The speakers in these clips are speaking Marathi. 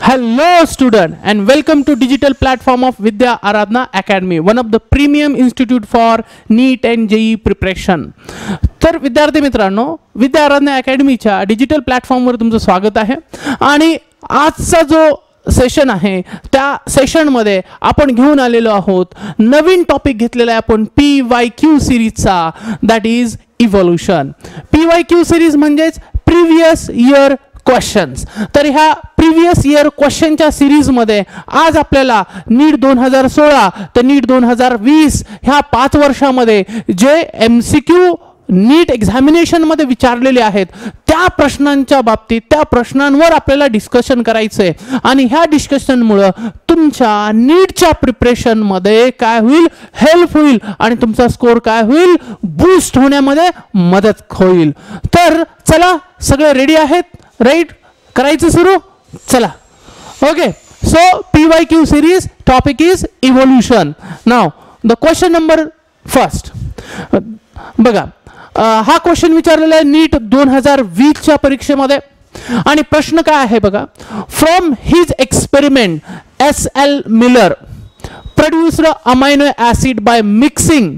Hello student and welcome to digital platform of Vidya Aradhana Academy, one of the premium institute for NEET and JEE preparation. तर विद्यार्थी मित्रांनो, विद्या आराधना अकॅडमीच्या डिजिटल प्लॅटफॉर्मवर तुमचं स्वागत आहे आणि आजचा जो सेशन आहे त्या सेशनमध्ये आपण घेऊन आलेलो आहोत नवीन टॉपिक घेतलेला आहे आपण PYQ सिरीजचा, that is evolution. PYQ series म्हणजेच प्रिव्हियस इयर क्वेश्चन्स. तर ह्या प्रिव्हियस इयर क्वेश्चनच्या सिरीजमध्ये आज आपल्याला नीट 2016 ते नीट 2020 ह्या 5 वर्षामध्ये जे MCQ नीट एक्झामिनेशनमध्ये विचारलेले आहेत त्या प्रश्नांच्या बाबतीत त्या प्रश्नांवर आपल्याला डिस्कशन करायचं आहे आणि ह्या डिस्कशनमुळे तुमच्या नीटच्या प्रिपरेशनमध्ये काय होईल, हेल्प होईल आणि तुमचा स्कोर काय होईल, बूस्ट होण्यामध्ये मदत होईल. तर चला, सगळे रेडी आहेत? राइट, करायचं सुरू. चला, okay. So PYQ series topic is evolution. Now the question number first. बघा, हा क्वेश्चन विचारलेला आहे नीट 2020 च्या परीक्षेमध्ये आणि प्रश्न काय आहे बघा. From his experiment SL Miller produced amino acid by mixing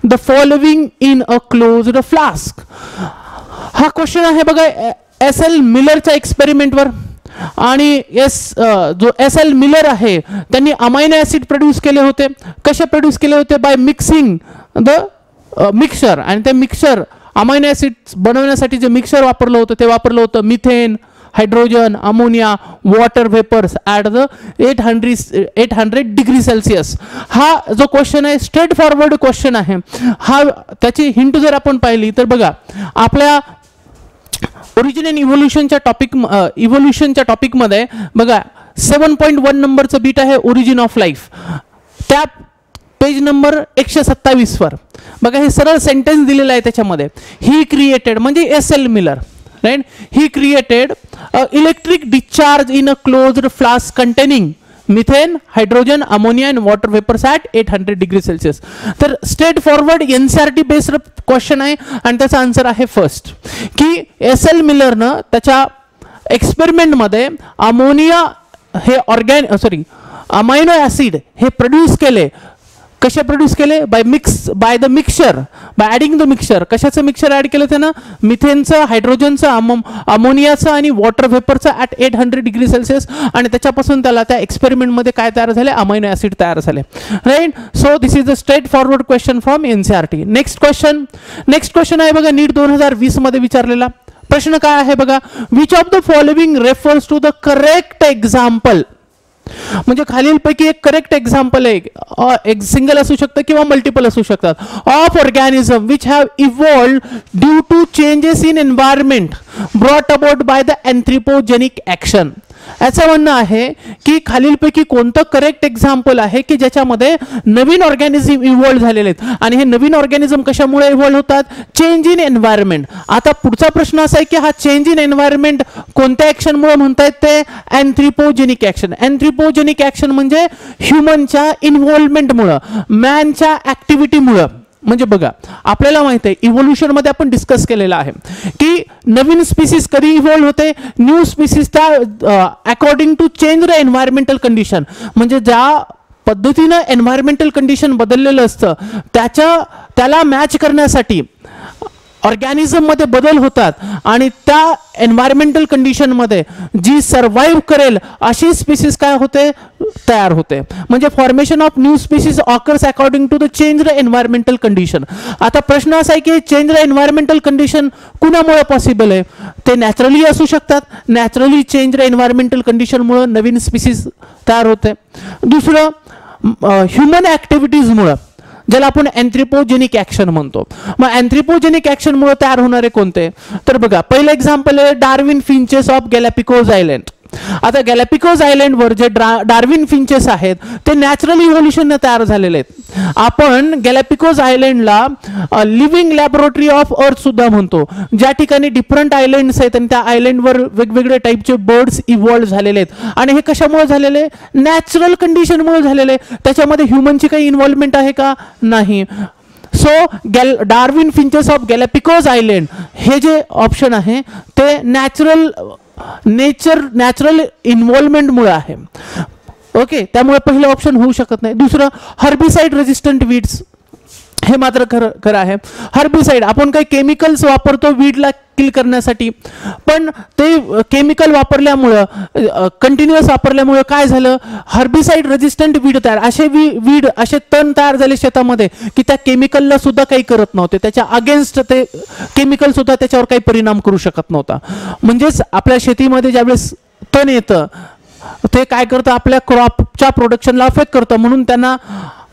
the following in a closed flask. हा क्वेश्चन आहे बघा SL मिलरच्या एक्सपेरिमेंटवर आणि जो SL मिलर आहे त्यांनी अमायनो ऍसिड प्रोड्यूस केले होते. कसे प्रोड्यूस केले होते? By mixing the mixture. आणि ते मिक्सचर अमायनो ऍसिड बनवण्यासाठी जे मिक्सचर वापरलं होतं ते वापरलं होतं methane, hydrogen, ammonia, water vapours at the 800 degree Celsius. हा जो क्वेश्चन आहे स्ट्रेट फॉरवर्ड क्वेश्चन आहे. हा त्याची हिंट जर आपण पाहिली तर बघा, आपल्या ओरिजिन अँड इव्होल्यूशनच्या टॉपिकमध्ये बघा 7.1 नंबरचं बीट आहे ओरिजिन ऑफ लाईफ. त्या पेज नंबर 127 वर बघा हे सरळ सेंटेन्स दिलेलं आहे त्याच्यामध्ये. ही क्रिएटेड म्हणजे SL Miller, right, he created electric discharge in a closed flask containing methane, hydrogen, ammonia and water vapours at 800 degree Celsius. तर straight forward NCERT based question आहे आणि त्याचा आन्सर आहे फर्स्ट की SL मिलरनं त्याच्या एक्सपेरिमेंटमध्ये अमोनिया हे अमायनो ॲसिड हे प्रोड्यूस केले. कसे प्रोड्यूस केले? By the mixture, bye adding the mixture. कशाचं मिक्सचर ॲड केलं त्यानं? मिथेनचं, हायड्रोजनचं, अमोनियाचं आणि वॉटर व्हेपरचं ॲट 800 डिग्री सेल्सिअस. आणि त्याच्यापासून त्याला त्या एक्सपेरिमेंटमध्ये काय तयार झाले? अमायनो ॲसिड तयार झाले. Right. So this is the straight forward question from NCERT. Next question आहे बघा नीट 2020 मध्ये विचारलेला प्रश्न काय आहे बघा. Which of the following refers to the correct example. म्हणजे खालीलपैकी एक करेक्ट एक्झाम्पल आहे, एक सिंगल असू शकतं किंवा मल्टिपल असू शकतात, of organism which have evolved due to changes in environment brought about by the anthropogenic action. याचं म्हणणं आहे की खालीलपैकी कोणतं करेक्ट एक्झाम्पल आहे की ज्याच्यामध्ये नवीन ऑर्गॅनिझम इव्हॉल्व्ह झालेले आहेत आणि हे नवीन ऑर्गॅनिझम कशामुळे इव्हॉल्व्ह होतात? Change in environment. आता पुढचा प्रश्न असा आहे की हा चेंज इन एन्व्हायरमेंट कोणत्या ॲक्शनमुळे म्हणतायत? ते एन्थ्रोपोजेनिक ॲक्शन. एन्थ्रोपोजेनिक ॲक्शन म्हणजे ह्युमनच्या इन्व्हॉल्वमेंटमुळं, मॅनच्या ॲक्टिव्हिटीमुळं. म्हणजे बघा, आपल्याला माहिती आहे इव्होल्यूशनमध्ये आपण डिस्कस केलेलं आहे की नवीन स्पीसीज कधी इव्हॉल्व्ह होते? न्यू स्पीसीज त्या according to change the environmental condition. म्हणजे ज्या पद्धतीनं एन्व्हायरमेंटल कंडिशन बदललेलं असतं त्याला मॅच करण्यासाठी ऑर्गॅनिझम मध्ये बदल होतात आणि त्या एन्व्हायरमेंटल कंडिशनमध्ये जी सर्व्हाइव्ह करेल अशी स्पीसीज काय होते? तयार होते. म्हणजे formation of new species occurs according to the change the environmental condition. आता प्रश्न असा आहे की चेंज द एन्व्हायरमेंटल कंडिशन कुणामुळे पॉसिबल आहे? ते नॅचरली असू शकतात. नॅचरली चेंज द एन्व्हायरमेंटल कंडिशनमुळे नवीन स्पीसीज तयार होते. दुसरं ह्युमन ॲक्टिव्हिटीजमुळं, ज्याला आपण एन्थ्रोपोजेनिक ॲक्शन म्हणतो. मग एन्थ्रोपोजेनिक ॲक्शनमुळे तयार होणारे कोणते? तर बघा, पहिलं एक्झाम्पल आहे Darwin finches of Galapagos island. आता गॅलापिगोस आयलँडवर जे डार्विन फिंचेस आहेत ते नॅचरल इव्होल्यूशनने तयार झालेले आहेत. आपण गॅलापिगोस आयलँडला लिव्हिंग लॅबोरेटरी ऑफ अर्थ सुद्धा म्हणतो, ज्या ठिकाणी डिफरंट आयलँड्स आहेत आणि त्या आयलँडवर वेगवेगळे टाईपचे बर्ड्स इव्हॉल्व्ह झालेले आहेत. आणि हे कशामुळे झालेले? नॅचरल कंडिशनमुळे झालेले. त्याच्यामध्ये ह्युमनची काही इन्व्हॉल्वमेंट आहे का? नाही. So Darwin finches of Galapagos island हे जे ऑप्शन आहे ते नॅचरल नॅचरल इन्व्हॉल्वमेंटमुळे आहे. ओके, त्यामुळे पहिलं ऑप्शन होऊ शकत नाही. दुसरं हर्बिसाइड रेजिस्टंट वीड्स, हे मात्र खरं आहे. हर्बिसाइड आपण काही केमिकल्स वापरतो वीडला किल करण्यासाठी, पण ते केमिकल वापरल्यामुळं कंटिन्युअस वापरल्यामुळं काय झालं, हर्बिसाइड रेजिस्टंट वीड तयार, असे तण तयार झाले शेतामध्ये की त्या केमिकलला सुद्धा काही करत नव्हते, त्याच्या अगेन्स्ट ते केमिकल सुद्धा त्याच्यावर काही परिणाम करू शकत नव्हता. म्हणजेच आपल्या शेतीमध्ये ज्यावेळेस तण येतं ते काय करतं, आपल्या क्रॉपच्या प्रोडक्शनला अफेक्ट करतं, म्हणून त्यांना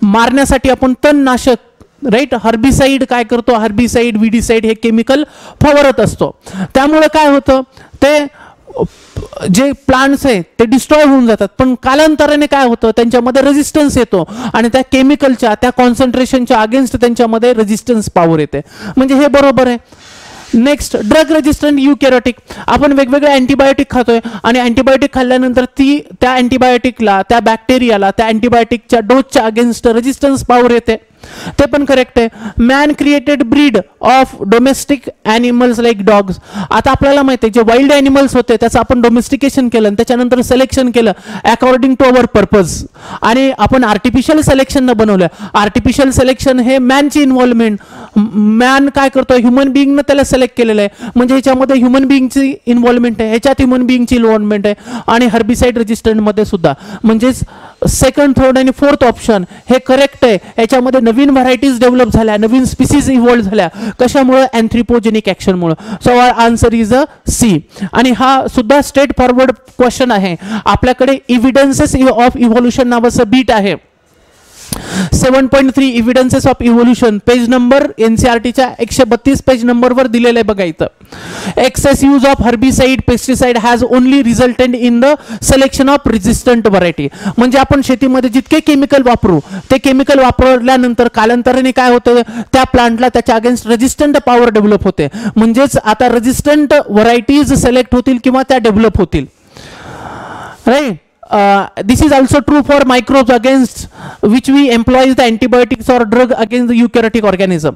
मारण्यासाठी आपण तणनाशक राईट हर्बिसाइड काय करतो, हर्बिसाइड विडीसाइड हे केमिकल फवारत असतो. त्यामुळे काय होतं, ते जे प्लांट्स आहे ते डिस्ट्रॉय होऊन जातात, पण कालांतराने काय होतं, त्यांच्यामध्ये रेजिस्टन्स येतो आणि त्या केमिकलच्या त्या कॉन्सन्ट्रेशनच्या अगेन्स्ट त्यांच्यामध्ये रेजिस्टन्स पॉवर येते. म्हणजे हे बरोबर आहे. नेक्स्ट, ड्रग रेजिस्टंट युकॅरियोटिक, आपण वेगवेगळे अँटीबायोटिक खातोय आणि अँटीबायोटिक खाल्ल्यानंतर त्या अँटीबायोटिकला, त्या बॅक्टेरियाला त्या अँटीबायोटिकच्या डोसच्या अगेन्स्ट रेजिस्टन्स पॉवर येते, ते पण करेक्ट आहे. Man created breed of domestic animals like dogs, आता आपल्याला माहिती आहे जे वाईल्ड ॲनिमल्स होते त्याचं आपण डोमेस्टिकेशन केलं आणि त्याच्यानंतर सिलेक्शन केलं अकॉर्डिंग टू अवर पर्पज, आणि आपण आर्टिफिशियल सिलेक्शन बनवलं. आर्टिफिशियल सिलेक्शन हे मॅनची इन्व्हॉल्वमेंट, मॅन काय करतो, ह्युमन बिईंगनं त्याला सिलेक्ट केलेलं आहे, म्हणजे ह्याच्यामध्ये ह्युमन बिईंगची इन्व्हॉल्वमेंट आहे, ह्याच्यात ह्युमन बिईंगची इन्व्हॉल्वमेंट आहे, आणि हर्बिसाइड रेजिस्टंटमध्ये सुद्धा. म्हणजेच सेकंड, थर्ड आणि फोर्थ ऑप्शन हे करेक्ट आहे. याच्यामध्ये नवीन व्हरायटीज डेव्हलप झाल्या, नवीन स्पीसीज इव्हॉल्व झाल्या, कशामुळे, अँथ्रोपोजेनिक ॲक्शनमुळे. So our answer is a C. आणि हा सुद्धा स्ट्रेट फॉरवर्ड क्वेश्चन आहे. आपल्याकडे इव्हिडन्सेस ऑफ इव्होल्युशन नावाचं बीट आहे, 7.3 evidences of evolution, page number एनसीआरटीच्या 132 पेज नंबरवर दिलेलं आहे बघा इथं. Excess use of herbicide pesticide has only resulted in the selection of resistant variety. म्हणजे आपण शेतीमध्ये जितके केमिकल वापरू, ते केमिकल वापरल्यानंतर कालांतराने काय होतं, त्या प्लांटला त्याच्या अगेन्स्ट रेजिस्टंट पॉवर डेव्हलप होते. म्हणजेच आता रेजिस्टंट व्हरायटीज सिलेक्ट होतील किंवा त्या डेव्हलप होतील, right. This is also true for microbes against which we employ the antibiotics or drug against the eukaryotic organism.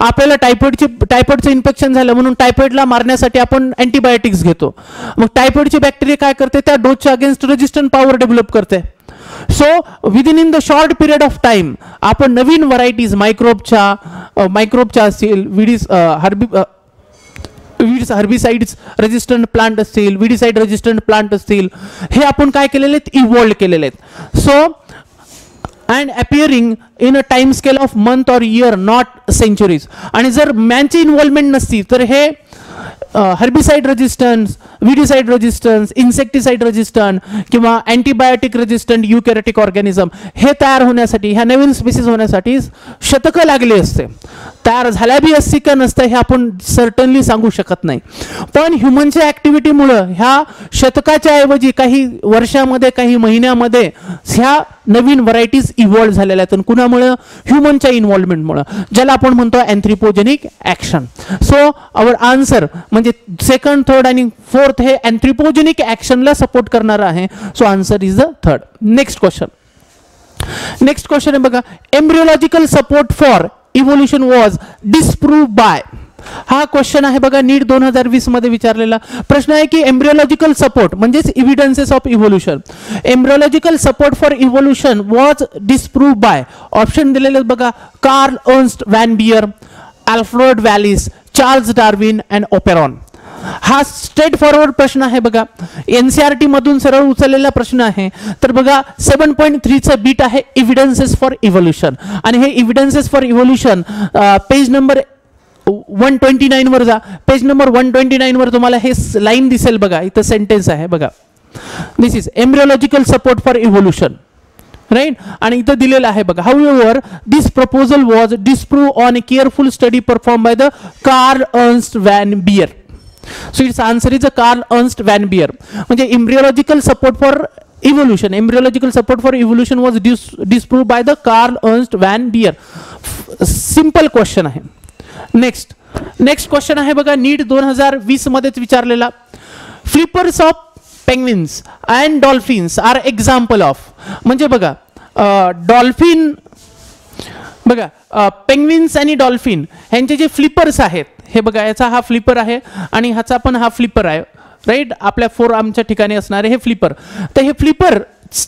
आपल्याला टायफॉइडचं इन्फेक्शन झालं म्हणून टायफॉइडला मारण्यासाठी आपण अँटीबायोटिक्स घेतो. मग टायफॉइडची बॅक्टेरिया काय करते, त्या डोसच्या अगेन्स्ट रेजिस्टंट पॉवर डेव्हलप करते. So within in the short period of time आपण नवीन व्हरायटीज मायक्रोबच्या असतील, हर्बिसाइड्स रेजिस्टंट प्लांट असतील, विडीसाइड रेजिस्टंट प्लांट असतील, हे आपण काय केलेले आहेत, इव्हॉल्व केलेले आहेत. So and appearing in a time scale of month or year, not centuries. आणि जर मॅनची इन्व्हॉल्वमेंट नसती तर हे herbicide resistance, weedicide resistance, insecticide resistant किंवा अँटीबायोटिक रेजिस्टंट युकॅरियोटिक ऑर्गॅनिझम हे तयार होण्यासाठी, ह्या नवीन स्पीसीज होण्यासाठी शतकं लागली असते. तयार झाल्या बी असती का नसतं हे आपण सर्टनली सांगू शकत नाही, पण ह्युमनच्या ॲक्टिव्हिटीमुळं ह्या शतकाच्या ऐवजी काही वर्षामध्ये, काही महिन्यामध्ये ह्या नवीन व्हरायटीज इव्हॉल्व झालेल्या आहेत. कुणामुळं, ह्युमनच्या इन्व्हॉल्वमेंटमुळं, ज्याला आपण म्हणतो anthropogenic action. So our answer म्हणजे सेकंड, थर्ड आणि फोर्थ हे अँथ्रोपोजेनिक ॲक्शनला सपोर्ट करणार आहे. So answer is the third. Next question आहे बघा, embryological support for evolution was disprove by. हा क्वेश्चन आहे बघा, नीट 2020 मध्ये विचारलेला प्रश्न आहे की एम्ब्रियोलॉजिकल सपोर्ट म्हणजेच evidences of evolution, embryological support for evolution was disprove by. Option दिलेले बघा, Karl Ernst von Baer, Alfred Wallace, Charles Darwin and operon. हा स्ट्रेट फॉरवर्ड प्रश्न आहे बघा, एनसीआरटी मधून सरळ उचललेला प्रश्न आहे. तर बघा 7.3चं बीट आहे इव्हिडन्सेस फॉर इव्होल्युशन, आणि हे evidences for evolution page number 129 वर जा. पेज नंबर 129 वर तुम्हाला हे लाईन दिसेल बघा, इथं सेंटेन्स आहे बघा, this is embryological support for evolution, right. आणि इथं दिलेलं आहे बघा, however this proposal was disprove on a careful study perform by the Karl Ernst von Baer. So it's answer is a Karl Ernst von Baer. म्हणजे embryological support for evolution, embryological support for evolution was disprove by the Karl Ernst von Baer. Simple question आहे. नेक्स्ट क्वेश्चन आहे बघा, नीट 2020 मध्येच विचारलेला, flippers of penguins and dolphins are example of. म्हणजे बघा डॉल्फिन बघा, पेंग्विन्स आणि डॉल्फिन ह्यांचे जे फ्लिपर्स आहेत, हे बघा याचा हा फ्लिपर आहे आणि ह्याचा पण हा फ्लिपर आहे, राईट, आपल्या फोर आर्मच्या ठिकाणी असणारे हे फ्लिपर. तर हे फ्लिपर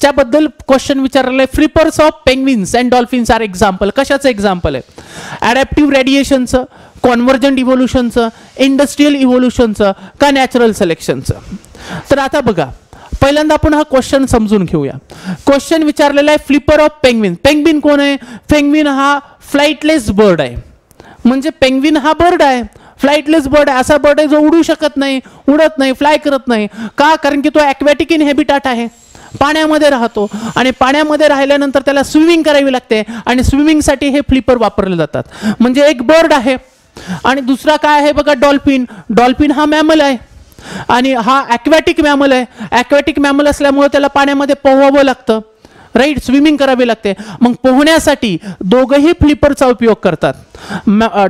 त्याबद्दल क्वेश्चन विचारलेला आहे. Flippers of penguins and dolphins are example. कशाचं एक्झाम्पल आहे? ॲडॅप्टिव्ह रेडिएशनचं, कॉन्व्हर्जंट इव्होल्युशनचं, इंडस्ट्रियल इव्होल्युशनचं का नॅचरल सिलेक्शनचं? तर आता बघा, पहिल्यांदा आपण हा क्वेश्चन समजून घेऊया. क्वेश्चन विचारलेला आहे फ्लिपर ऑफ पेंग्विन. पेंग्विन कोण आहे? पेंग्विन हा फ्लाइटलेस बर्ड आहे. म्हणजे पेंग्विन हा बर्ड आहे, फ्लाइटलेस बर्ड आहे. असा बर्ड आहे जो उडू शकत नाही, उडत नाही, फ्लाय करत नाही. का? कारण की तो ॲक्वॅटिक इन हॅबिटॅट आहे, पाण्यामध्ये राहतो आणि पाण्यामध्ये राहिल्यानंतर त्याला स्विमिंग करावी लागते आणि स्विमिंगसाठी हे फ्लिपर वापरले जातात. म्हणजे एक बर्ड आहे आणि दुसरा काय आहे बघा, डॉल्फिन. डॉल्फिन हा मॅमल आहे आणि हा ॲक्वॅटिक मॅमल आहे. ॲक्वॅटिक मॅमल असल्यामुळे त्याला पाण्यामध्ये पोहावं लागतं, राईट, स्विमिंग करावी लागते. मग पोहण्यासाठी दोघंही फ्लिपरचा उपयोग करतात.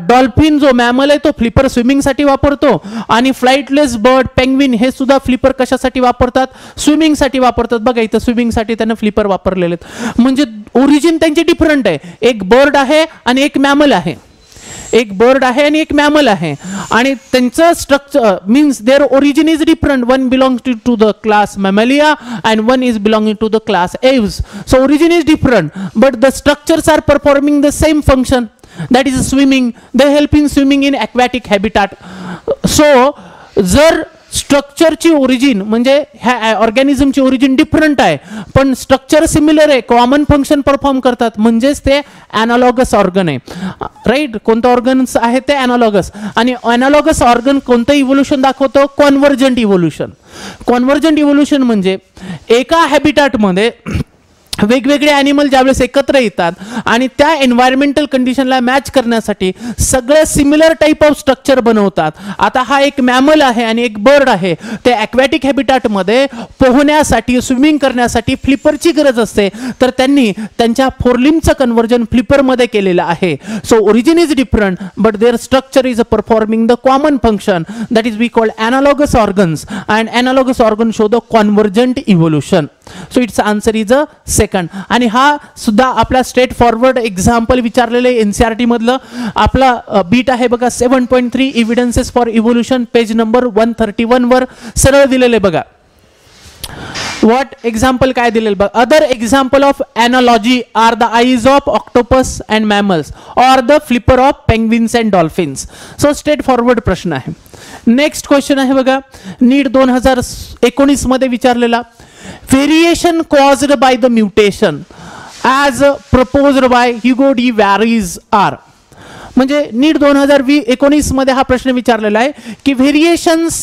डॉल्फिन जो मॅमल आहे तो फ्लिपर स्विमिंगसाठी वापरतो आणि फ्लाइटलेस बर्ड पेंग्विन हे सुद्धा फ्लिपर कशासाठी वापरतात? स्विमिंगसाठी वापरतात. बघा इथं स्विमिंगसाठी त्यानं फ्लिपर वापरलेले आहेत. म्हणजे ओरिजिन त्यांची डिफरंट आहे. एक बर्ड आहे आणि एक मॅमल आहे. एक बर्ड आहे आणि एक मॅमल आहे आणि त्यांचं structure means their origin is different. One belongs to the class Mammalia and one is belonging to the class Aves. So origin is different but the structures are performing the same function, that is swimming. They help in swimming in aquatic habitat. So जर स्ट्रक्चरची ओरिजिन म्हणजे ह्या ऑर्गॅनिझमची ओरिजिन डिफरंट आहे पण स्ट्रक्चर सिमिलर आहे, कॉमन फंक्शन परफॉर्म करतात, म्हणजेच ते ॲनालॉगस ऑर्गन आहे, राईट. कोणतं ऑर्गन्स आहे ते ॲनालॉगस. आणि ॲनालॉगस ऑर्गन कोणतं इव्होल्युशन दाखवतो? Convergent evolution. कॉन्व्हर्जंट इव्होल्युशन म्हणजे एका हॅबिटॅटमध्ये वेगवेगळे ॲनिमल ज्यावेळेस एकत्र येतात आणि त्या एन्व्हायरमेंटल कंडिशनला मॅच करण्यासाठी सगळे सिमिलर टाईप ऑफ स्ट्रक्चर बनवतात. आता हा एक मॅमल आहे आणि एक बर्ड आहे. ते ॲक्वॅटिक हॅबिटॅटमध्ये पोहण्यासाठी, स्विमिंग करण्यासाठी फ्लिपरची गरज असते, तर त्यांनी त्यांच्या फोरलिम्बचं कन्व्हर्जन फ्लिपरमध्ये केलेलं आहे. So origin is different but their structure is performing the common function, that is we called analogous organs and analogous organ show the convergent evolution. So it's answer is a second. आणि हा सुद्धा आपला स्ट्रेट फॉरवर्ड एक्झाम्पल विचारलेले एनसीईआरटी मधलं. आपला बीट आहे बघा 7.3 evidences for evolution, page number 131 वर सरळ दिलेले बघा. व्हॉट एक्झाम्पल काय दिलेलं बघा. Other example of analogy are the eyes of octopus and mammals or the flipper of penguins and dolphins. So straight forward प्रश्न आहे. नेक्स्ट क्वेश्चन आहे बघा, नीट 2019 मध्ये विचारलेला. Variation caused by the mutation as proposed by Hugo de Varies are. म्हणजे नीट 2019 मध्ये हा प्रश्न विचारलेला आहे की व्हेरिएशन्स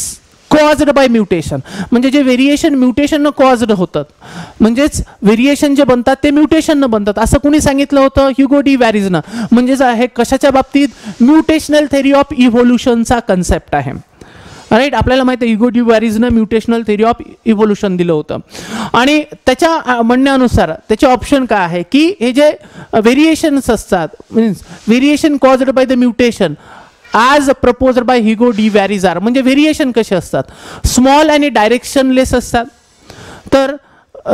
कॉज्ड बाय म्युटेशन, म्हणजे जे व्हेरिएशन म्युटेशन कॉज्ड होतात, म्हणजेच व्हेरिएशन जे बनतात ते म्युटेशन बनतात, असं कोणी सांगितलं होतं? ह्युगो डी वॅरीजनं. म्हणजेच आहे कशाच्या बाबतीत? म्युटेशनल थेरी ऑफ इव्होल्युशनचा कन्सेप्ट आहे, राईट. आपल्याला माहिती आहे ह्युगो डी वॅरीजनं म्युटेशनल थेरी ऑफ इव्होल्युशन दिलं होतं आणि त्याच्या म्हणण्यानुसार त्याचे ऑप्शन काय आहे की हे जे व्हेरिएशन्स असतात, means variation caused by the mutation as proposed by Hugo de Vries are. म्हणजे व्हेरिएशन कसे असतात? स्मॉल आणि डायरेक्शनलेस असतात, तर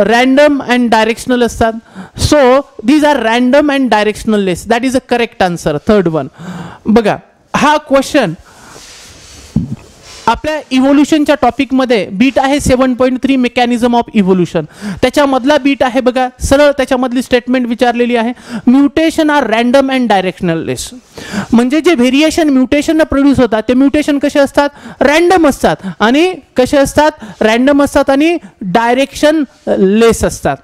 रॅन्डम अँड डायरेक्शनल असतात. So these are random and directionless. That is a correct answer, third one. बघा हा क्वेश्चन आपल्या इव्होल्युशनच्या टॉपिकमध्ये बीट आहे 7.3 मेकॅनिझम ऑफ इव्होल्युशन. त्याच्यामधला बीट आहे बघा, सरळ त्याच्यामधली स्टेटमेंट विचारलेली आहे. Mutation are random and directionless. म्हणजे जे व्हेरिएशन म्युटेशन प्रोड्यूस होतात ते म्युटेशन कसे असतात? रॅन्डम असतात. आणि कसे असतात? रॅन्डम असतात आणि डायरेक्शन लेस असतात.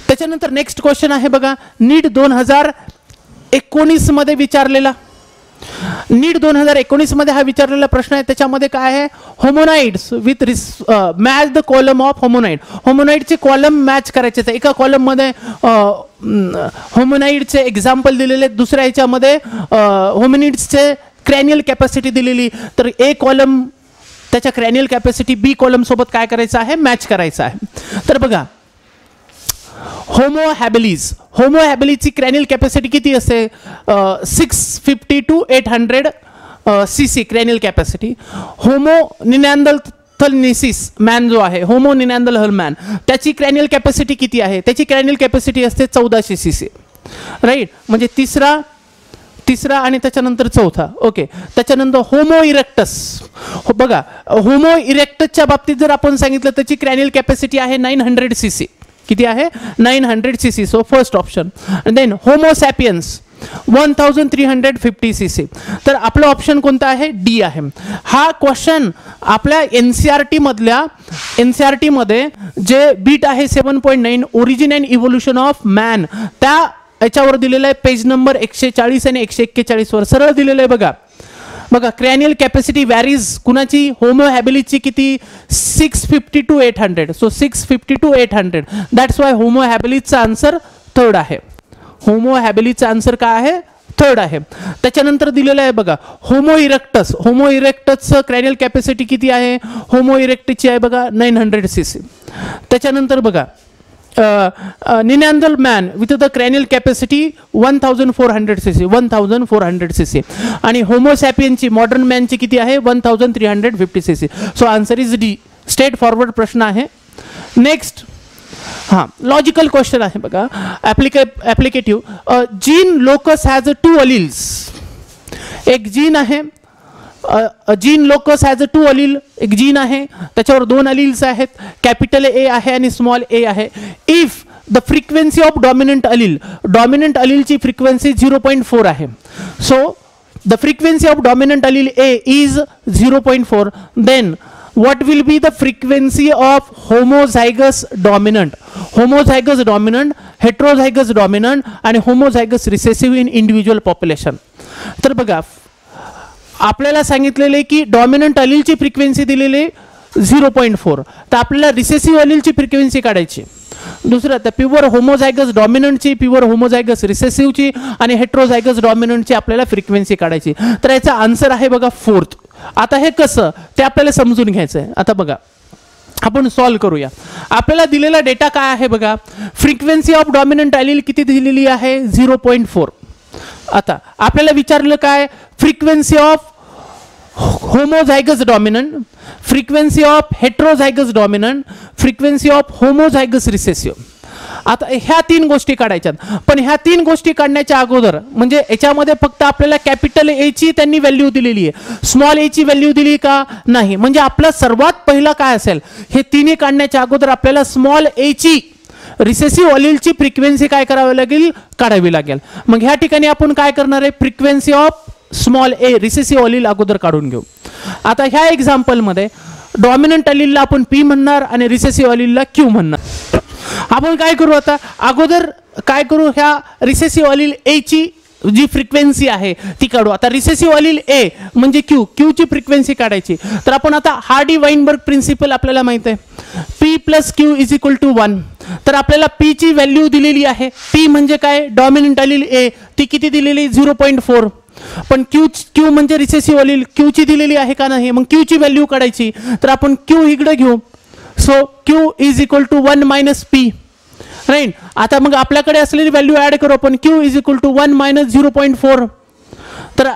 त्याच्यानंतर नेक्स्ट क्वेश्चन आहे बघा, नीट 2019 मध्ये विचारलेला. नीट 2019 मध्ये हा विचारलेला प्रश्न आहे. त्याच्यामध्ये काय आहे? Hominoids with match the column of hominoid. होमोनाइडचे कॉलम मॅच करायचे. एका कॉलम मध्ये होमोनाइडचे एक्झाम्पल दिलेले, दुसऱ्या ह्याच्यामध्ये होमिनिड्सचे क्रॅनियल कॅपॅसिटी दिलेली. तर ए कॉलम त्याच्या क्रॅनियल कॅपॅसिटी बी कॉलम सोबत काय करायचं आहे? मॅच करायचं आहे. तर बघा होमो हॅबिलिसची क्रॅनियल कॅपॅसिटी किती असते? 650 to 800 cc cranial capacity. Homo neanderthalensis man जो आहे, होमो निनॅन्डरथॅल मॅन, त्याची क्रॅनियल कॅपॅसिटी किती आहे? त्याची क्रॅनियल कॅपॅसिटी असते 1400 cc, राईट. म्हणजे तिसरा तिसरा आणि त्याच्यानंतर चौथा. ओके, त्याच्यानंतर होमो इरेक्टस. बघा, होमो इरेक्टसच्या बाबतीत जर आपण सांगितलं त्याची क्रॅनियल कॅपॅसिटी आहे 900 cc. किती आहे? 900 cc. So first option. Then homo sapiens 1350 cc. तर आपलं ऑप्शन कोणतं आहे? डी आहे. हा क्वेश्चन आपल्या NCERT मध्ये जे बीट आहे 7.9 origin and evolution of man, त्या याच्यावर दिलेलं आहे. पेज नंबर 140 आणि 141 वर सरळ दिलेलं आहे. बघा क्रॅनियल कॅपॅसिटी वॅरीज कुणाची? होमो हॅबिलिसची किती? 650 to 800. So 650 to 800. That's why Homo हॅबिलिसचा आन्सर थर्ड आहे. होमो हॅबिलिसचा आन्सर काय आहे? थर्ड आहे. त्याच्यानंतर दिलेलं आहे बघा होमो इरेक्टस. होमो इरेक्टसचं क्रॅनियल कॅपॅसिटी किती आहे? होमो इरेक्टसची आहे बघा 900 cc. त्याच्यानंतर बघा Neanderthal man with the cranial capacity 1400 cc. 1400 cc. आणि होमो सॅपियनची मॉडर्न मॅनची किती आहे? 1350 cc. So answer is D. Straight forward प्रश्न आहे. नेक्स्ट, हां, लॉजिकल क्वेश्चन आहे बघा. Applicative. Gene locus has 2 alleles. एक जीन आहे, जीन लोकस हॅज 2 अलील. एक जीन आहे त्याच्यावर 2 अलील्स आहेत. कॅपिटल ए आहे आणि स्मॉल ए आहे. If the frequency of dominant अलीलची फ्रिक्वेन्सी 0.4 आहे. So the frequency of dominant allele A is 0.4. Then what will be the frequency of homozygous dominant, heterozygous dominant and homozygous recessive in individual population. तर बघा आपल्याला सांगितलेले की डॉमिनंट अलीलची फ्रिक्वेन्सी दिलेली 0.4. तर आपल्याला रिसेसिव्ह अलीलची फ्रिक्वेन्सी काढायची. दुसरं तर प्युअर होमोझायगस डॉमिनंटची, प्युअर होमोझायगस रिसेसिव्हची आणि हेट्रोझायगस डॉमिनंटची आपल्याला फ्रिक्वेन्सी काढायची. तर याचा आन्सर आहे बघा 4th. आता हे कसं ते आपल्याला समजून घ्यायचं आहे. आता बघा आपण सॉल्व करूया. आपल्याला दिलेला डेटा काय आहे बघा. फ्रिक्वेन्सी ऑफ डॉमिनंट अलील किती दिलेली आहे? 0.4. आता आपल्याला विचारलं काय? Frequency of homozygous dominant, frequency of heterozygous dominant, frequency of homozygous recessive. आता ह्या 3 गोष्टी काढायच्यात. पण ह्या 3 गोष्टी काढण्याच्या अगोदर म्हणजे याच्यामध्ये फक्त आपल्याला कॅपिटल ए ची त्यांनी व्हॅल्यू दिलेली आहे, स्मॉल ए ची व्हॅल्यू दिली का? नाही. म्हणजे आपला सर्वात पहिला काय असेल? हे तिन्ही काढण्याच्या अगोदर आपल्याला स्मॉल ए ची रिसेसिव्ह अलीलची फ्रिक्वेन्सी काय करावी लागेल? काढावी लागेल. मग ह्या ठिकाणी आपण काय करणार आहे? Frequency of small A recessive allele अगोदर काढून घेऊ. आता ह्या एक्झाम्पलमध्ये डॉमिनंट अलीलला आपण पी म्हणणार आणि रिसेसिव्ह अलीलला क्यू म्हणणार. आपण काय करू? आता अगोदर काय करू? ह्या रिसेसिव्ह अलील ए ची जी फ्रिक्वेन्सी आहे ती काढू. आता रिसेसिव्ह अलील ए म्हणजे क्यू, क्यूची फ्रिक्वेन्सी काढायची. तर आपण आता हार्डी वाइनबर्ग प्रिन्सिपल आपल्याला माहित आहे. P plus Q is equal to 1. तर आपल्याला पी ची व्हॅल्यू दिलेली आहे. पी म्हणजे काय? डॉमिनंट अलील ए, ती किती दिलेली? 0.4. पण क्यू म्हणजे रिसेसिव्ह अलील, क्यू ची दिलेली आहे का नाही? मग क्यू ची व्हॅल्यू काढायची. तर आपण क्यू इकडे घेऊ. So Q is equal to 1 minus P. Right. आता मग आपल्याकडे असलेली व्हॅल्यू ऍड करू आपण. Q is equal to 1 minus 0.4. तर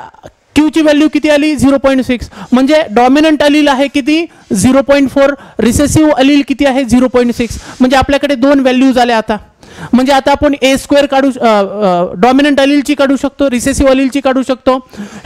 क्यू ची व्हॅल्यू किती आली? 0.6. म्हणजे डॉमिनंट अलील आहे किती? 0.4. रिसेसिव्ह अलील किती आहे? 0.6. म्हणजे आपल्याकडे 2 व्हॅल्यूज आल्या. आता म्हणजे आता आपण ए स्क्वेअर काढू, डॉमिनंट अलीलची काढू शकतो, रिसेसिव्ह अलीलची काढू शकतो,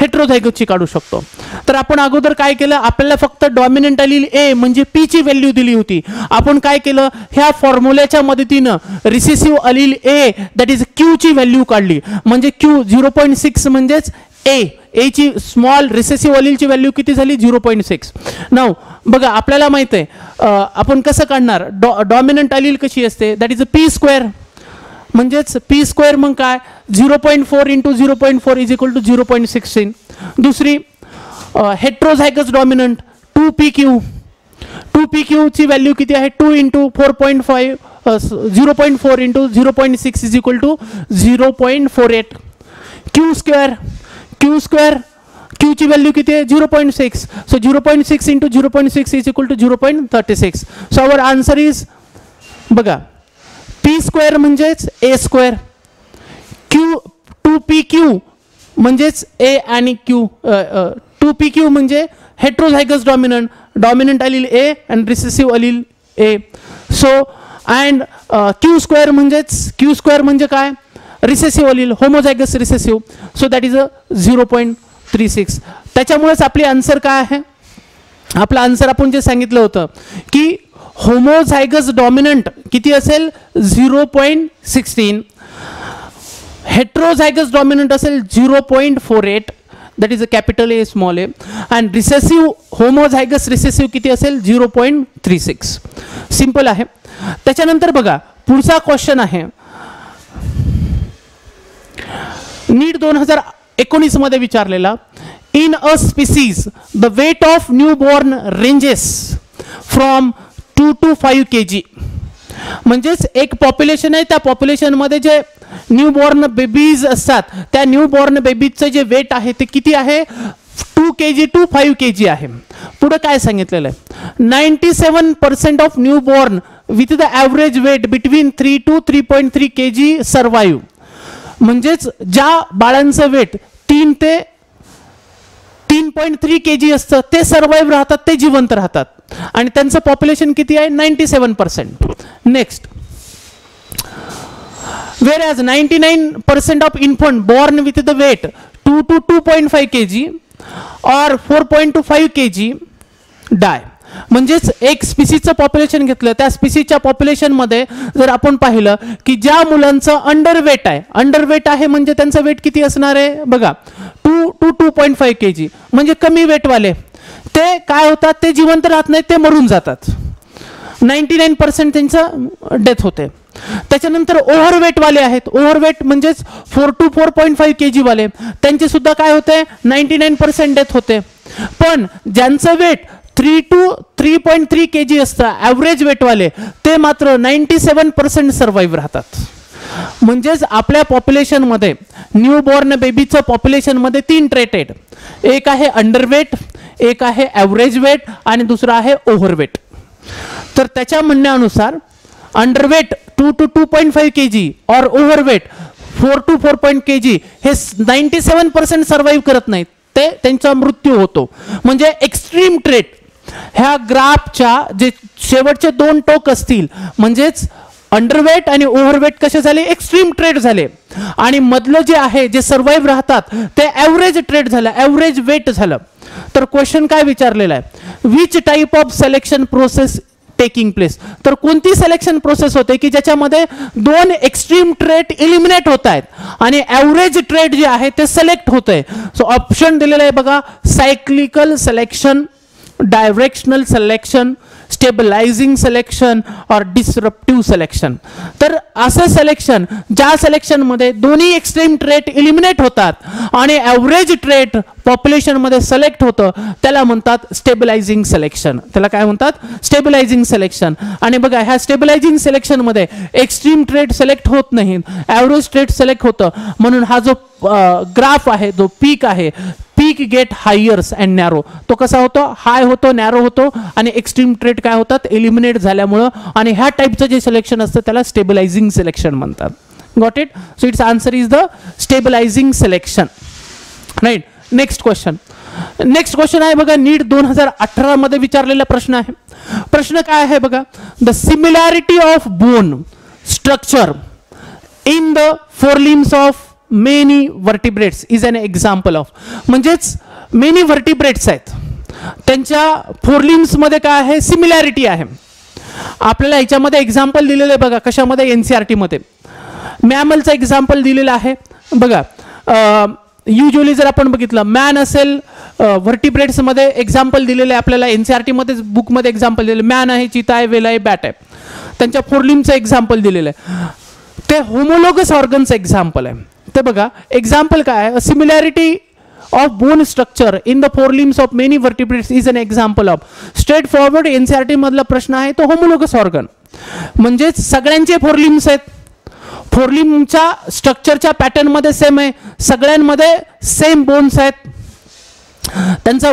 हेट्रोझायगसची काढू शकतो. तर आपण अगोदर काय केलं? आपल्याला फक्त डॉमिनंट अलील ए म्हणजे पी ची व्हॅल्यू दिली होती. आपण काय केलं? ह्या फॉर्म्युल्याच्या मदतीनं recessive allele a that is q ची व्हॅल्यू काढली. म्हणजे क्यू 0.6 म्हणजेच ए ची स्मॉल रिसेसिव्ह अलीलची व्हॅल्यू किती झाली? 0.6. नाव बघा आपल्याला माहित आहे आपण कसं काढणार? डॉमिनंट अलील कशी असते? That is a P square. म्हणजेच पी स्क्वेअर मग काय? 0.4 इंटू 0.4 इज इक्वल टू 0.16. दुसरी हेट्रोझायगस डॉमिनंट 2pq. 2pq ची व्हॅल्यू किती आहे? 2 into 4.5 0.4 into 0.6 is equal to 0.48. Q square Q ची व्हॅल्यू किती आहे? 0.6. So 0.6 into 0.6 is equal to 0.36. So our answer is बघा पी स्क्वेअर म्हणजेच ए स्क्वेअर, क्यू 2pq म्हणजेच ए आणि क्यू, 2pq म्हणजे heterozygous dominant, dominant allele A and recessive allele a. So and q square म्हणजे काय? Recessive allele, homozygous recessive, so that is a 0.36. त्याच्यामुळेच आपली आन्सर काय आहे, आपला आन्सर आपण जे सांगितलं होतं की होमोझायगस डॉमिनंट किती असेल 0.16, हेट्रोझायगस डॉमिनंट असेल 0.48, that is a capital A small A, and recessive homozygous recessive किती असेल 0.36. सिंपल आहे. त्याच्यानंतर बघा पुढचा क्वेश्चन आहे नीट 2019 मध्ये विचारलेला. In a species the weight of newborn ranges from 2 to 5 kg. म्हणजेच एक पॉप्युलेशन आहे, त्या पॉप्युलेशनमध्ये जे न्यू बॉर्न बेबीज असतात त्या न्यू बॉर्न बेबीजचं जे वेट आहे ते किती आहे 2 kg to 5 kg आहे. पुढे काय सांगितलेलं आहे 97% of newborn with the average weight between 3 to 3.3 kg survive. म्हणजेच ज्या बाळांचं वेट 3 ते 3.3 kg असतं ते सर्वाईव्ह राहतात, ते जिवंत राहतात, आणि त्यांचं पॉप्युलेशन किती आहे 97%. Next, whereas 99% of infant born with the weight 2 to 2.5 kg or 4.25 kg die. म्हणजेच एक स्पीसीचं पॉप्युलेशन घेतलं, त्या स्पीसीच्या पॉप्युलेशनमध्ये जर आपण पाहिलं की ज्या मुलांचं अंडरवेट आहे, अंडरवेट आहे म्हणजे त्यांचं वेट किती असणार आहे बघा 2 to 2.5 kg, म्हणजे कमी वेटवाले ते काय होतात, ते जिवंत राहत नाहीत, ते मरून जातात, 99% त्यांचं डेथ होते. त्याच्यानंतर ओव्हरवेटवाले आहेत, ओव्हरवेट म्हणजेच 4 to 4.5 kg वाले, त्यांचे सुद्धा काय होते 99% डेथ होते. पण ज्यांचं वेट 3 to 3.3 kg असतं ॲव्हरेज वेटवाले, ते मात्र 97% सर्वाईव्ह राहतात. म्हणजेच आपल्या पॉप्युलेशनमध्ये न्यू बॉर्न बेबीचं पॉप्युलेशनमध्ये 3 ट्रेट आहेत, एक आहे अंडरवेट, एक आहे ॲव्हरेज वेट आणि दुसरा आहे ओव्हरवेट. तर त्याच्या म्हणण्यानुसार अंडरवेट 2 to 2.5 kg और ओव्हरवेट 4 to 4 kg हे 97% सर्वाईव्ह करत नाहीत, ते त्यांचा मृत्यू होतो. म्हणजे एक्स्ट्रीम ट्रेट ह्या ग्राफच्या जे शेवटचे 2 टोक असतील, म्हणजेच अंडरवेट आणि ओव्हरवेट कसे झाले एक्स्ट्रीम ट्रेट झाले, आणि मधलं जे आहे जे सर्वाईव्ह राहतात ते ॲव्हरेज ट्रेट झालं, ॲव्हरेज वेट झालं. तर क्वेश्चन काय विचारलेला आहे, which type of selection process taking place. तर कोणती सिलेक्शन प्रोसेस होते की ज्याच्यामध्ये 2 एक्स्ट्रीम ट्रेट इलिमिनेट होत आहेत आणि ॲव्हरेज ट्रेट जे आहे ते सिलेक्ट होत आहे. सो ऑप्शन दिलेलं आहे बघा, cyclical selection, directional selection, स्टेबलायझिंग selection और डिसरप्टिव्ह सिलेक्शन. तर असं सिलेक्शन ज्या सिलेक्शनमध्ये दोन्ही एक्स्ट्रीम ट्रेट इलिमिनेट होतात आणि ॲव्हरेज ट्रेट पॉप्युलेशनमध्ये सिलेक्ट होतं त्याला म्हणतात स्टेबलायझिंग सिलेक्शन. त्याला काय म्हणतात स्टेबलायझिंग सिलेक्शन. आणि बघा ह्या स्टेबलायझिंग सिलेक्शनमध्ये एक्स्ट्रीम ट्रेट सिलेक्ट होत नाही, ॲव्हरेज ट्रेट सिलेक्ट होतं, म्हणून हा जो ग्राफ आहे, जो पीक आहे, पीक गेट हायर्स अँड नॅरो, तो कसा होतो हाय होतो, नॅरो होतो, आणि एक्स्ट्रीम ट्रेट काय होतात एलिमिनेट झाल्यामुळं, आणि ह्या टाईपचं जे सिलेक्शन असतं त्याला स्टेबलायझिंग सिलेक्शन म्हणतात. Got it. So it's answer is the stabilising selection. Right. Next question. Next question आहे बघा नीट 2018 मध्ये विचारलेला प्रश्न आहे. प्रश्न काय आहे बघा, the similarity of bone structure in the forelimbs of many vertebrates is an example of. म्हणजेच मेनी वर्टिब्रेट्स आहेत, त्यांच्या फोरलिम्स मध्ये काय आहे सिमिलॅरिटी आहे. आपल्याला ह्याच्यामध्ये एक्झाम्पल दिलेलं आहे बघा, कशामध्ये एनसीईआरटी मध्ये मॅमलचं एक्झाम्पल दिलेलं आहे बघा. युजली जर आपण बघितलं मॅन असेल, व्हर्टिब्रेट्स मध्ये एक्झाम्पल दिलेलं आहे आपल्याला एनसीईआरटी मध्ये बुकमध्ये एक्झाम्पल दिलेलं, मॅन आहे, चीता आहे, वेल आहे, बॅट आहे, त्यांच्या फोरलिम्सचं एक्झाम्पल दिलेलं आहे. ते होमोलोगस ऑर्गनचं एक्झाम्पल आहे. ते बघा एक्झाम्पल काय आहे, similarity of bone structure in the forelimbs of many vertebrates is an example of. Straightforward NCERT मधला प्रश्न आहे तो होमोलोगस ऑर्गन. म्हणजेच सगळ्यांचे फोरलिम्स आहेत, फोरलिम्सच्या स्ट्रक्चरच्या पॅटर्न मध्ये सेम आहे, सगळ्यांमध्ये सेम बोन्स आहेत, त्यांचा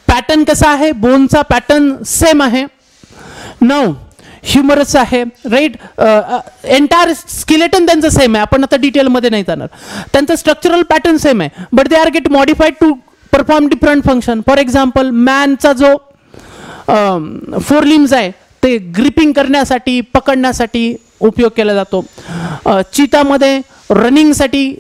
पॅटर्न कसा आहे, बोनचा पॅटर्न सेम आहे. नऊ ह्युमरस आहे, राईट. एंटायर स्केलेटन त्यांचं सेम आहे, आपण आता डिटेलमध्ये नाही जाणार. त्यांचं स्ट्रक्चरल पॅटर्न सेम आहे, but they are get modified to perform different function. For example मॅनचा जो फोरलिम्स आहे ते ग्रिपिंग करण्यासाठी, पकडण्यासाठी उपयोग केला जातो. चीतामध्ये रनिंगसाठी,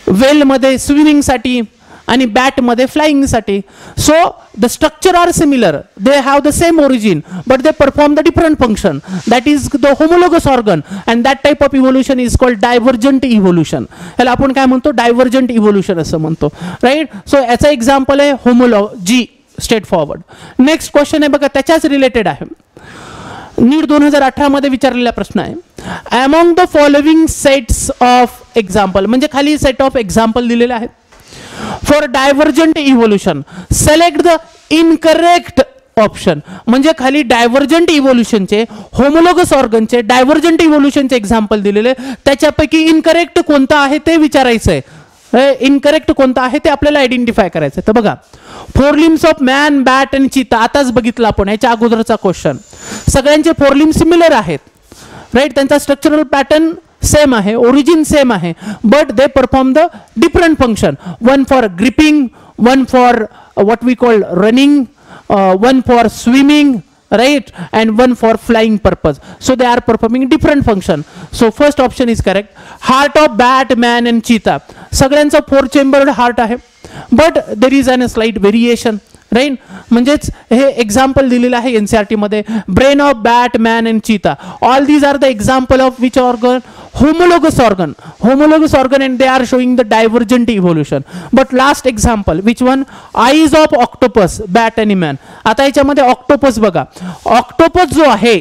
वेलमध्ये स्विमिंगसाठी आणि बॅटमध्ये फ्लाइंगसाठी. So the structure are similar, they have the same origin but they perform the different function. That is the homologous organ and that type of evolution is called divergent evolution. याला आपण काय म्हणतो, डायव्हर्जंट इव्होल्युशन असं म्हणतो, राईट. सो याचं एक्झाम्पल आहे homology, straightforward. Next question आहे बघा, त्याच्याच रिलेटेड आहे. नीट 2018 मध्ये विचारलेला प्रश्न आहे. Among the following sets of example, म्हणजे खाली सेट ऑफ एक्झाम्पल दिलेले आहेत. For divergent evolution select the incorrect option. म्हणजे खाली डायव्हर्जंट इव्होल्युशनचे, होमोलोगस ऑर्गनचे, डायव्हर्जंट इव्होल्युशनचे एक्झाम्पल दिलेले, त्याच्यापैकी इनकरेक्ट कोणतं आहे ते विचारायचं आहे. इनकरेक्ट कोणतं आहे ते आपल्याला आयडेंटिफाय करायचं आहे. तर बघा, four limbs of man, bat आणि चीता आताच बघितलं आपण, याच्या अगोदरचा क्वेश्चन. सगळ्यांचे फोर लिम्स सिमिलर आहेत, राईट. त्यांचा स्ट्रक्चरल पॅटर्न सेम आहे, ओरिजिन सेम आहे, but they perform the different function. One for gripping, one for what we call running, one for swimming, right, and one for flying purpose. So they are performing different function. So first option is correct. Heart of bat, man and cheetah, सगळ्यांचा 4 chambered heart आहे, but there is a slight variation, right. म्हणजेच हे एक्झाम्पल दिलेलं आहे एनसीईआरटी मध्ये. Brain of bat, man and cheetah, all these are the example of which organ, homologous organ, and they are showing the divergent evolution. But last example, which one? Eyes of octopus, bat and man. आता याच्यामध्ये ऑक्टोपस बघा, ऑक्टोपस जो आहे,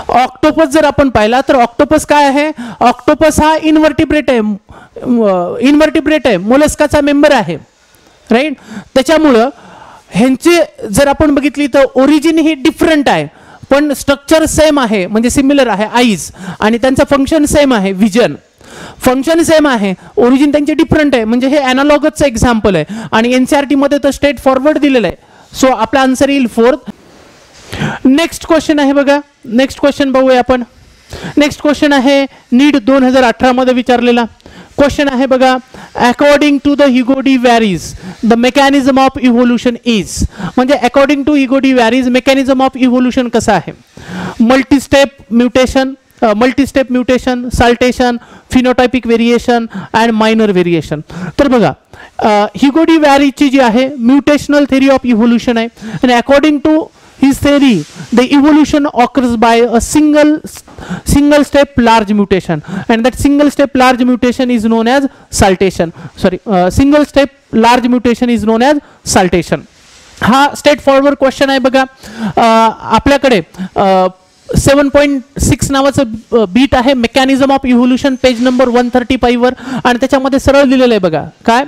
ऑक्टोपस जर आपण पाहिला तर ऑक्टोपस काय आहे, ऑक्टोपस हा इनव्हर्टिब्रेट आहे, मोलस्काचा मेंबर आहे, राईट. त्याच्यामुळं ह्यांचे जर आपण बघितली तर ओरिजिन ही डिफरंट आहे, पण स्ट्रक्चर सेम आहे, म्हणजे सिमिलर आहे आईज, आणि त्यांचं फंक्शन सेम आहे, विजन फंक्शन सेम आहे, ओरिजिन त्यांचे डिफरंट आहे, म्हणजे हे अॅनालॉगसचं एक्झाम्पल आहे. आणि एनसीईआरटी मध्ये तर स्ट्रेट फॉरवर्ड दिलेलं आहे. सो आपला आन्सर येईल 4th. नेक्स्ट क्वेश्चन आहे बघा, नेक्स्ट क्वेश्चन बघूया आपण. नेक्स्ट क्वेश्चन आहे नीट 2018 मध्ये विचारलेला क्वेश्चन आहे बघा. According to the Hugo de Vries the mechanism of evolution is. म्हणजे according to Hugo de Vries mechanism of evolution कसं आहे, multistep mutation, saltation, phenotypic variation and minor variation. तर बघा, हिगोडी वॅरीची जी आहे म्युटेशनल थेरी ऑफ इव्होल्युशन आहे, आणि according to his theory the evolution occurs by a single step large mutation, and that single step large mutation is known as saltation. Single step large mutation is known as saltation. हा स्ट्रेट फॉरवर्ड क्वेश्चन आहे बघा. आपल्याकडे 7.6 नावाचं बीट आहे, mechanism of evolution, page number 135 वर, आणि त्याच्यामध्ये सरळ दिलेलं आहे बघा काय.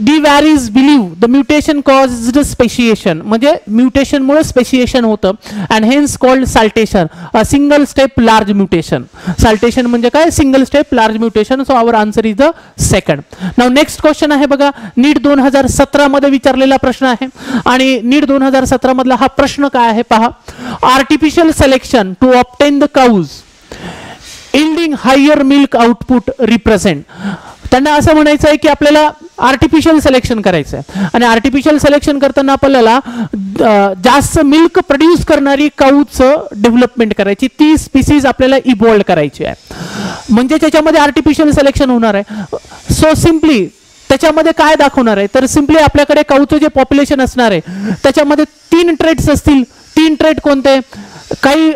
De Vries believe the mutation caused speciation, म्हणजे म्युटेशन मुळे स्पेशिएशन होतं, and hence called saltation, a single step large mutation. Saltation म्हणजे काय, single step large mutation. So our answer is the second. Now next question आहे बघा, नीट 2017 मध्ये विचारलेला प्रश्न आहे, आणि नीट 2017 मधला हा प्रश्न काय आहे पहा. Artificial selection to obtain the cows yielding higher milk output represent. त्यांना असं म्हणायचं आहे की आपल्याला आर्टिफिशियल सिलेक्शन करायचं आहे, आणि आर्टिफिशियल सिलेक्शन करताना आपल्याला जास्त मिल्क प्रोड्यूस करणारी काऊचं डेव्हलपमेंट करायची, ती स्पीसीज आपल्याला इव्हॉल्व करायची आहे, म्हणजे त्याच्यामध्ये आर्टिफिशियल सिलेक्शन होणार आहे. सो सिम्पली त्याच्यामध्ये काय दाखवणार आहे, तर सिम्पली आपल्याकडे काऊचं जे पॉप्युलेशन असणार आहे त्याच्यामध्ये 3 ट्रेट्स असतील. 3 ट्रेट कोणते, काही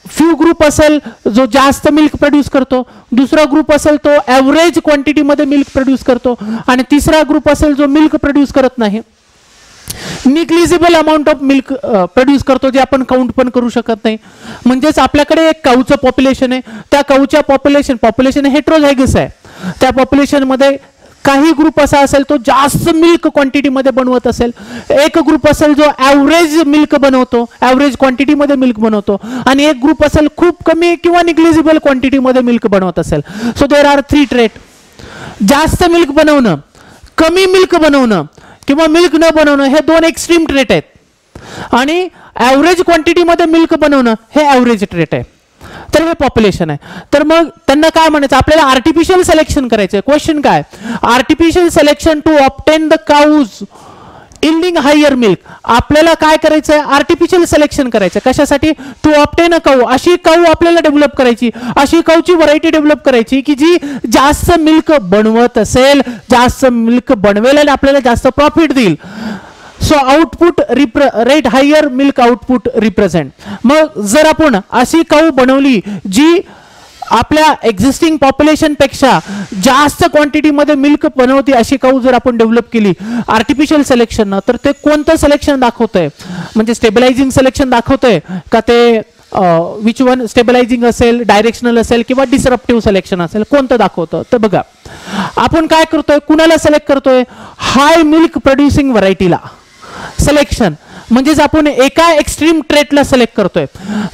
फ्यू ग्रुप असेल जो जास्त मिल्क प्रोड्यूस करतो, दुसरा ग्रुप असेल तो ॲव्हरेज क्वांटिटीमध्ये मिल्क प्रोड्यूस करतो, आणि तिसरा ग्रुप असेल जो मिल्क प्रोड्यूस करत नाही, negligible amount of milk produce करतो, जे आपण काउंट पण करू शकत नाही. म्हणजेच आपल्याकडे एक काऊचं पॉप्युलेशन आहे, त्या काऊच्या पॉप्युलेशन हेट्रोझायगस आहे. त्या पॉप्युलेशनमध्ये काही ग्रुप असा असेल तो जास्त मिल्क क्वांटिटीमध्ये बनवत असेल, एक ग्रुप असेल जो ॲव्हरेज मिल्क बनवतो, ॲव्हरेज क्वांटिटीमध्ये मिल्क बनवतो, आणि एक ग्रुप असेल खूप कमी किंवा निग्लिजिबल क्वांटिटीमध्ये मिल्क बनवत असेल. So there are 3 trait. जास्त मिल्क बनवणं, कमी मिल्क बनवणं किंवा मिल्क न बनवणं, हे 2 एक्स्ट्रीम ट्रेट आहेत, आणि ॲव्हरेज क्वांटिटीमध्ये मिल्क बनवणं हे ॲव्हरेज ट्रेट आहे. तर हे पॉप्युलेशन आहे. तर मग त्यांना काय म्हणायचं, आपल्याला आर्टिफिशियल सिलेक्शन करायचं आहे. क्वेश्चन काय, artificial selection to obtain the cows yielding higher milk, आपल्याला काय करायचं आहे, आर्टिफिशियल सिलेक्शन करायचं. कशासाठी? टू ऑब्टेन अ काऊ, अशी काऊ आपल्याला डेव्हलप करायची, अशी काऊची व्हरायटी डेव्हलप करायची की जी जास्त मिल्क बनवत असेल, जास्त मिल्क बनवेल आणि आपल्याला जास्त प्रॉफिट देईल. So output rate higher milk output represent. मग जर आपण अशी काऊ बनवली जी आपल्या एक्झिस्टिंग पॉप्युलेशन पेक्षा जास्त क्वांटिटीमध्ये मिल्क बनवते, अशी काऊ जर आपण डेव्हलप केली आर्टिफिशियल सिलेक्शन, तर ते कोणतं सिलेक्शन दाखवतंय, म्हणजे स्टेबलायझिंग सिलेक्शन दाखवतंय का ते विच वन स्टेबलायझिंग असेल, डायरेक्शनल असेल किंवा डिसरप्टिव्ह सिलेक्शन असेल, कोणतं दाखवतं? तर बघा आपण काय करतोय, कुणाला सिलेक्ट करतोय, हाय मिल्क प्रोड्युसिंग व्हरायटीला सिलेक्शन. म्हणजेच आपण एका एक्स्ट्रीम ट्रेटला सिलेक्ट करतोय.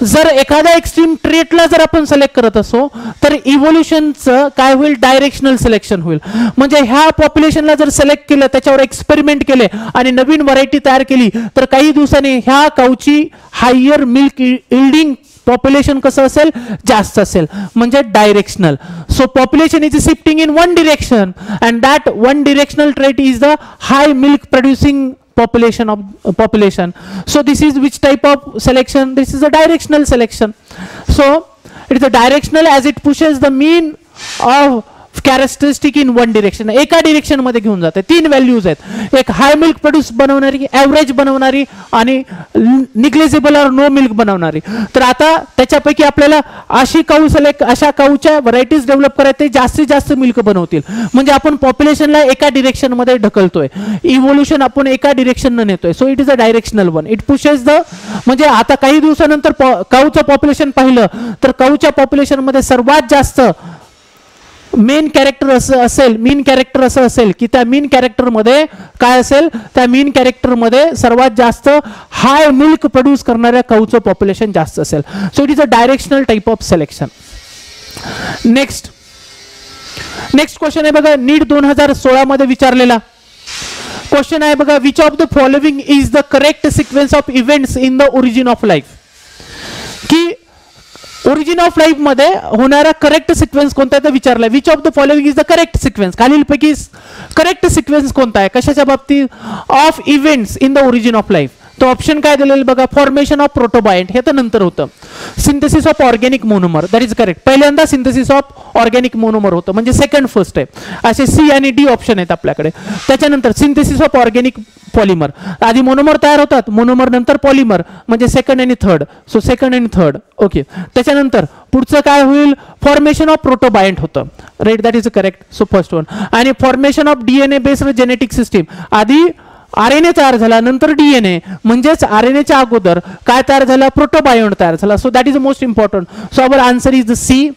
जर एखाद्या एक्स्ट्रीम ट्रेटला जर आपण सिलेक्ट करत असो तर इव्होल्युशनचं काय होईल, डायरेक्शनल सिलेक्शन होईल. म्हणजे ह्या पॉप्युलेशनला जर सिलेक्ट केलं, त्याच्यावर एक्सपेरिमेंट केले आणि नवीन व्हरायटी तयार केली, तर काही दिवसांनी ह्या काऊची हायर मिल्क इल्डिंग पॉप्युलेशन कसं असेल, जास्त असेल, म्हणजे directional. So population is shifting in one direction and that one directional trait is the high milk producing population. So this is which type of selection? This is a directional selection. So it is a directional as it pushes the mean of characteristic in one direction, एका डिरेक्शन मध्ये घेऊन जाते. 3 व्हॅल्यूज आहेत, एक हाय मिल्क प्रोड्यूस बनवणारी, ॲव्हरेज बनवणारी आणि निग्लेजिबल और नो मिल्क बनवणारी. तर आता त्याच्यापैकी आपल्याला अशी काऊ सिलेक्ट, अशा काऊच्या व्हरायटीज डेव्हलप करायचे जास्तीत जास्त मिल्क बनवतील. म्हणजे आपण पॉप्युलेशनला एका डिरेक्शन मध्ये ढकलतोय, इव्होल्युशन आपण एका डिरेक्शन नेतोय. So it is a directional one. It pushes the, म्हणजे आता काही दिवसानंतर काऊचं पॉप्युलेशन पाहिलं तर काऊच्या पॉप्युलेशन मध्ये सर्वात जास्त मेन कॅरेक्टर असं असेल, मीन कॅरेक्टर असं असेल की त्या मीन कॅरेक्टर मध्ये काय असेल, त्या मीन कॅरेक्टर मध्ये सर्वात जास्त हाय मिल्क प्रोड्यूस करणाऱ्या काऊचं पॉप्युलेशन जास्त असेल. So it is a directional type of selection. Next question आहे बघा, नीट 2016 मध्ये विचारलेला क्वेश्चन आहे बघा, which of the following is the correct sequence of events in the origin of life. की ओरिजिन ऑफ लाईफ मध्ये होणारा करेक्ट सिक्वेन्स कोणता आहे तर विचारलाय. Which of the following is the correct sequence, खालीलपैकी करेक्ट सिक्वेन्स कोणता आहे, कशाच्या बाबतीत, of events in the origin of life. तो ऑप्शन काय दिलेलं बघा, फॉर्मेशन ऑफ प्रोटोबायंट, हे तर नंतर होतं. Synthesis of organic monomer, that is correct. पहिल्यांदा सिंथेसिस ऑफ ऑर्गॅनिक मोनोमर होतं, म्हणजे सेकंड फर्स्ट आहे. असे सी आणि डी ऑप्शन आहेत आपल्याकडे. त्याच्यानंतर सिंथेसिस ऑफ ऑर्गॅनिक पॉलिमर, आधी मोनोमर तयार होतात, मोनोमर नंतर पॉलिमर, म्हणजे सेकंड आणि थर्ड. सो सेकंड आणि थर्ड, ओके. त्याच्यानंतर पुढचं काय होईल, फॉर्मेशन ऑफ प्रोटोबायंट होतं, right, that is correct. So first one. आणि formation of DNA based genetic system, आधी आरएनए तयार झाला, नंतर डीएनए, म्हणजेच आरएनएच्या अगोदर काय तयार झाला, प्रोटोबायोंट तयार झाला. So that is the most important. So our answer is the C.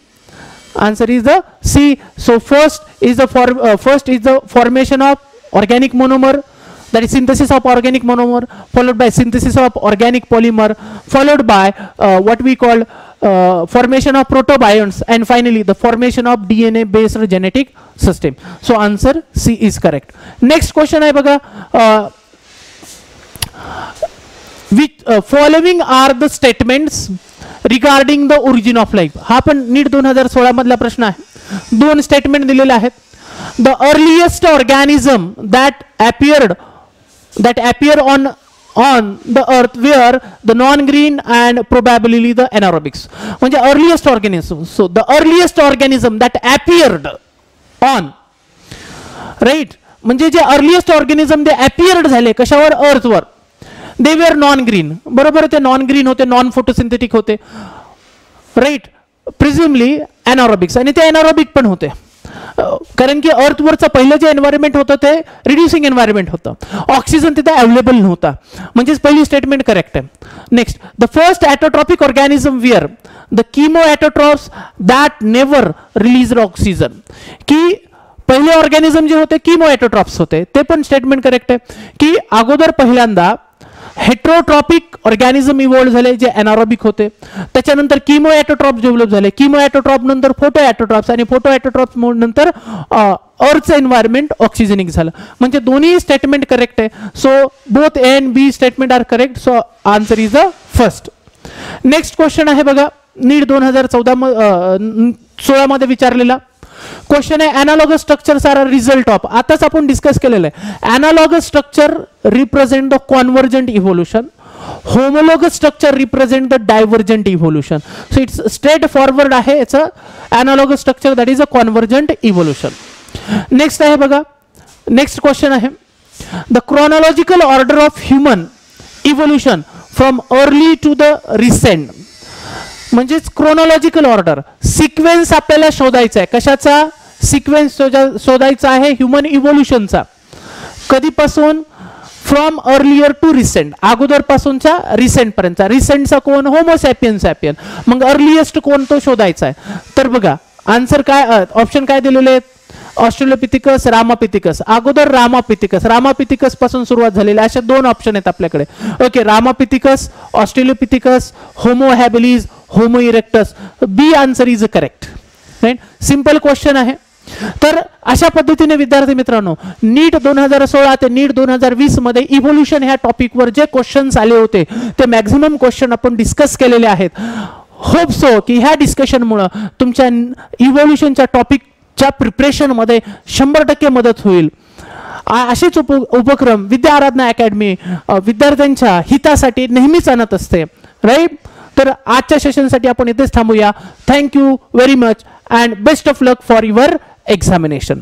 Answer is the C. So first is the formation of organic monomer, that is synthesis of organic monomer, followed by synthesis of organic polymer, followed by what we call formation of protobions, and finally the formation of DNA based genetic system. So answer C is correct. Next question आहे बघा, which following are the statements regarding the origin of life. हा पण नीट 2016 मधला प्रश्न आहे. 2 स्टेटमेंट दिलेले आहेत. The earliest organism that appear on the earth were the non-green and probably the anaerobics. म्हणजे earliest organism. So the earliest organism that appeared on, right, म्हणजे जे अर्लिएस्ट ऑर्गॅनिझम ते appeared झाले कशावर, अर्थवर, दे वेर नॉन ग्रीन. बरोबर, ते नॉन ग्रीन होते, नॉन फोटोसिंथेटिक होते, राईट, प्रिझिमली एनारोबिक्स, आणि ते एनारोबिक पण होते. कारण की अर्थवरचं पहिलं जे एन्व्हायरमेंट होतं ते रिड्युसिंग एन्व्हायरमेंट होतं, ऑक्सिजन तिथे अवेलेबल नव्हता. म्हणजेच पहिली स्टेटमेंट करेक्ट आहे. Next, the first autotrophic organism were the chemoautotrophs that never release oxygen. की पहिले ऑर्गॅनिझम जे होते किमो ॲटोट्रॉप्स होते, ते पण स्टेटमेंट करेक्ट आहे. की अगोदर पहिल्यांदा हेट्रोट्रॉपिक ऑर्गॅनिझम इव्हॉल्व झाले जे एनारोबिक होते, त्याच्यानंतर किमो ॲटोट्रॉप्स डेव्हलप झाले, किमो ॲटोट्रॉप नंतर फोटो ॲटोट्रॉप्स, आणि फोटो ॲटोट्रॉप्स नंतर अर्थचं एन्व्हायरमेंट ऑक्सिजनिक झालं. म्हणजे दोन्ही स्टेटमेंट करेक्ट आहे. So both A and B statement are correct. So answer is the first. Next question आहे बघा, नीट 2016 मध्ये विचारलेला, क्वेश्चन आहे analogous structures are a result of, आताच आपण डिस्कस केलेलं आहे. Analogous structure represent the convergent evolution, homologous structure represent the divergent evolution. So it's straightforward आहे याचं analogous structure, that is a convergent evolution. Next आहे बघा, नेक्स्ट क्वेश्चन आहे the chronological order of human evolution from early to the recent. म्हणजेच क्रोनॉलॉजिकल ऑर्डर, सिक्वेन्स आपल्याला शोधायचा आहे. कशाचा सिक्वेन्स शोधायचा आहे? ह्युमन इव्होल्युशनचा. कधीपासून? फ्रॉम अर्लियर टू रिसेंट, अगोदर पासूनच्या रिसेंट पर्यंतचा. रिसेंटचा कोण? Homo sapien sapien. मग अर्लिएस्ट कोण तो शोधायचा आहे. तर बघा आन्सर काय, ऑप्शन काय दिलेले आहेत? Australopithecus, ramapithecus. अगोदर रामापिथिकस, रामापिथिकस पासून सुरुवात झालेली. अशा दोन ऑप्शन आहेत आपल्याकडे. Okay, ramapithecus, australopithecus, homo habilis, homo erectus. B answer is correct. Right, simple question आहे. तर अशा पद्धतीने विद्यार्थी मित्रांनो नीट 2016 ते नीट 2020 मध्ये इव्होल्युशन ह्या टॉपिकवर जे क्वेश्चन्स आले होते ते मॅक्झिमम क्वेश्चन आपण डिस्कस केलेले आहेत. होप सो की ह्या डिस्कशनमुळे तुमच्या इव्होल्युशनच्या टॉपिकच्या प्रिपरेशनमध्ये 100% मदत होईल. असेच उपक्रम विद्या आराधना अकॅडमी विद्यार्थ्यांच्या हितासाठी नेहमीच आणत असते. राईट, तर आजच्या सेशनसाठी आपण इथेच थांबूया. Thank you very much and best of luck for your examination.